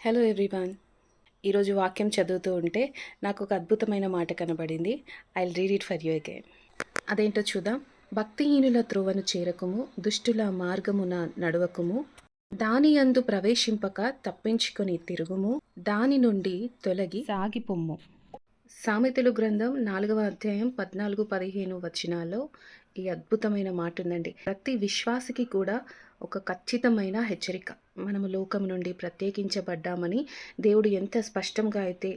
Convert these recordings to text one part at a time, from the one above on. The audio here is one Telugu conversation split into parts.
Hello everyone. ఈరోజు వాక్యం చదువుతూ ఉంటే నాకు ఒక అద్భుతమైన మాట కనబడింది. I will read it for you again. అదేంటో చూద్దాం. భక్తిహీనుల త్రోవను చేరకుము, దుష్టుల మార్గమున నడవకుము, దాని యందు ప్రవేశింపక తప్పించుకొని తిరుగుము, దాని నుండి తొలగి సాగిపొమ్ము. సామెతలు గ్రంథం 4వ అధ్యాయం 14-15 వచనాల్లో ఈ అద్భుతమైన మాట ఉందండి. ప్రతి విశ్వాసికి కూడా ఒక ఖచ్చితమైన హెచ్చరిక. మనము లోకం నుండి ప్రత్యేకించబడ్డామని దేవుడు ఎంత స్పష్టంగా అయితే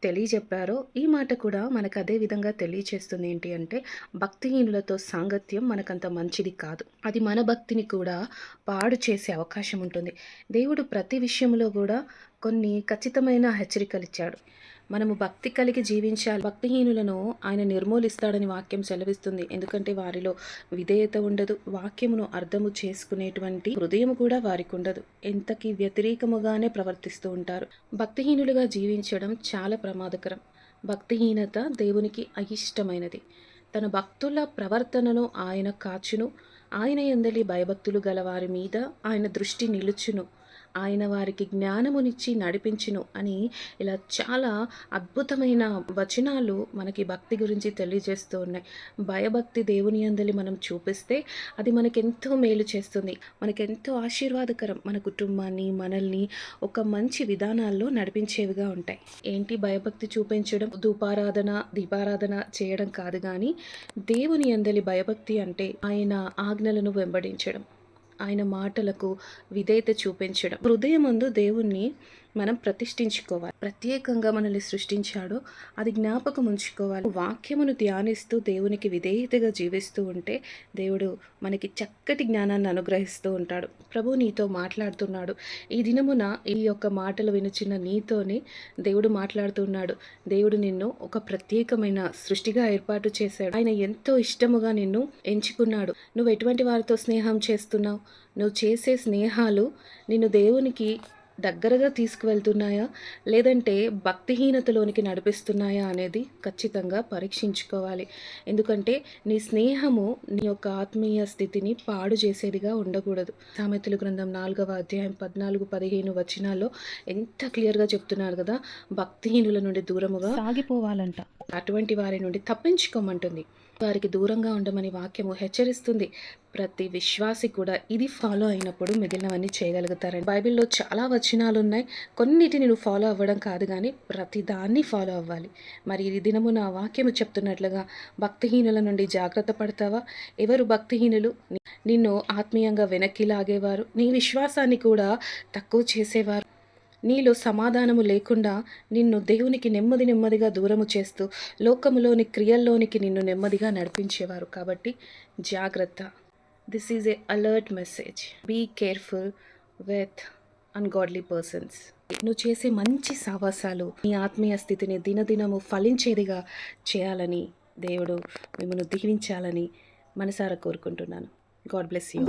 తెలియజెప్పారో ఈ మాట కూడా మనకు అదే విధంగా తెలియచేస్తుంది. ఏంటి అంటే, భక్తిహీనులతో సాంగత్యం మనకంత మంచిది కాదు. అది మన భక్తిని కూడా పాడు చేసే అవకాశం ఉంటుంది. దేవుడు ప్రతి విషయంలో కూడా కొన్ని ఖచ్చితమైన హెచ్చరికలు ఇచ్చాడు. మనము భక్తి కలిగి జీవించాలి. భక్తిహీనులను ఆయన నిర్మూలిస్తాడని వాక్యం సెలవిస్తుంది. ఎందుకంటే వారిలో విధేయత ఉండదు, వాక్యమును అర్థము చేసుకునేటువంటి హృదయం కూడా వారికి ఉండదు. ఎంతకి వ్యతిరేకముగానే ప్రవర్తిస్తూ ఉంటారు. భక్తిహీనులుగా జీవించడం చాలా ప్రమాదకరం. భక్తిహీనత దేవునికి అయిష్టమైనది. తన భక్తుల ప్రవర్తనను ఆయన కాచును, ఆయన యందలి భయభక్తులు గల వారి మీద ఆయన దృష్టి నిలుచును, ఆయన వారికి జ్ఞానమునిచ్చి నడిపించును అని ఇలా చాలా అద్భుతమైన వచనాలు మనకి భక్తి గురించి తెలియజేస్తూ ఉన్నాయి. భయభక్తి దేవుని యందలి మనం చూపిస్తే అది మనకెంతో మేలు చేస్తుంది, మనకెంతో ఆశీర్వాదకరం. మన కుటుంబాన్ని, మనల్ని ఒక మంచి విధానాల్లో నడిపించేవిగా ఉంటాయి. ఏంటి భయభక్తి చూపించడం? ధూపారాధన, దీపారాధన చేయడం కాదు, కానీ దేవుని యందలి భయభక్తి అంటే ఆయన ఆజ్ఞలను వెంబడించడం, ఆయన మాటలకు విధేయత చూపించడం. హృదయమందు దేవుణ్ణి మనం ప్రతిష్ఠించుకోవాలి. ప్రత్యేకంగా మనల్ని సృష్టించాడో అది జ్ఞాపకం ఉంచుకోవాలి. వాక్యమును ధ్యానిస్తూ దేవునికి విధేయతగా జీవిస్తూ ఉంటే దేవుడు మనకి చక్కటి జ్ఞానాన్ని అనుగ్రహిస్తూ ఉంటాడు. ప్రభు నీతో మాట్లాడుతున్నాడు. ఈ దినమున ఈ యొక్క మాటలు వినుచున్న నీతోనే దేవుడు మాట్లాడుతున్నాడు. దేవుడు నిన్ను ఒక ప్రత్యేకమైన సృష్టిగా ఏర్పాటు చేశాడు. ఆయన ఎంతో ఇష్టముగా నిన్ను ఎంచుకున్నాడు. నువ్వు ఎటువంటి వారితో స్నేహం చేస్తున్నావు? నువ్వు చేసే స్నేహాలు నిన్ను దేవునికి దగ్గరగా తీసుకువెళ్తున్నాయా, లేదంటే భక్తిహీనతలోనికి నడిపిస్తున్నాయా అనేది ఖచ్చితంగా పరీక్షించుకోవాలి. ఎందుకంటే నీ స్నేహము నీ యొక్క ఆత్మీయ స్థితిని పాడు చేసేదిగా ఉండకూడదు. సామెతలు గ్రంథం 4వ అధ్యాయం 14-15 వచనాల్లో ఎంత క్లియర్గా చెప్తున్నారు కదా, భక్తిహీనుల నుండి దూరముగా సాగిపోవాలంట. అటువంటి వారి నుండి తప్పించుకోమంటుంది. వారికి దూరంగా ఉండమని వాక్యము హెచ్చరిస్తుంది. ప్రతి విశ్వాసి కూడా ఇది ఫాలో అయినప్పుడు మిగిలినవన్నీ చేయగలుగుతారండి. బైబిల్లో చాలా వచనాలు ఉన్నాయి. కొన్నిటిని నువ్వు ఫాలో అవ్వడం కాదు, కానీ ప్రతి దాన్ని ఫాలో అవ్వాలి. మరి ఈ దినము నా వాక్యము చెప్తున్నట్లుగా భక్తిహీనుల నుండి జాగ్రత్త పడతావా? ఎవరు భక్తిహీనులు? నిన్ను ఆత్మీయంగా వెనక్కి లాగేవారు, నీ విశ్వాసాన్ని కూడా తక్కువ చేసేవారు, నీలో సమాధానము లేకుండా నిన్ను దేవునికి నెమ్మదిగా దూరము చేస్తూ లోకములోని క్రియల్లోనికి నిన్ను నెమ్మదిగా నడిపించేవారు. కాబట్టి జాగ్రత్త. This is a alert message. Be careful with ungodly persons. నువ్వు చేసే మంచి సావాసాలు నీ ఆత్మీయ స్థితిని దినదినము ఫలించేదిగా చేయాలని దేవుడు మిమ్మల్ని దీవించాలని మనసారా కోరుకుంటున్నాను. God bless you.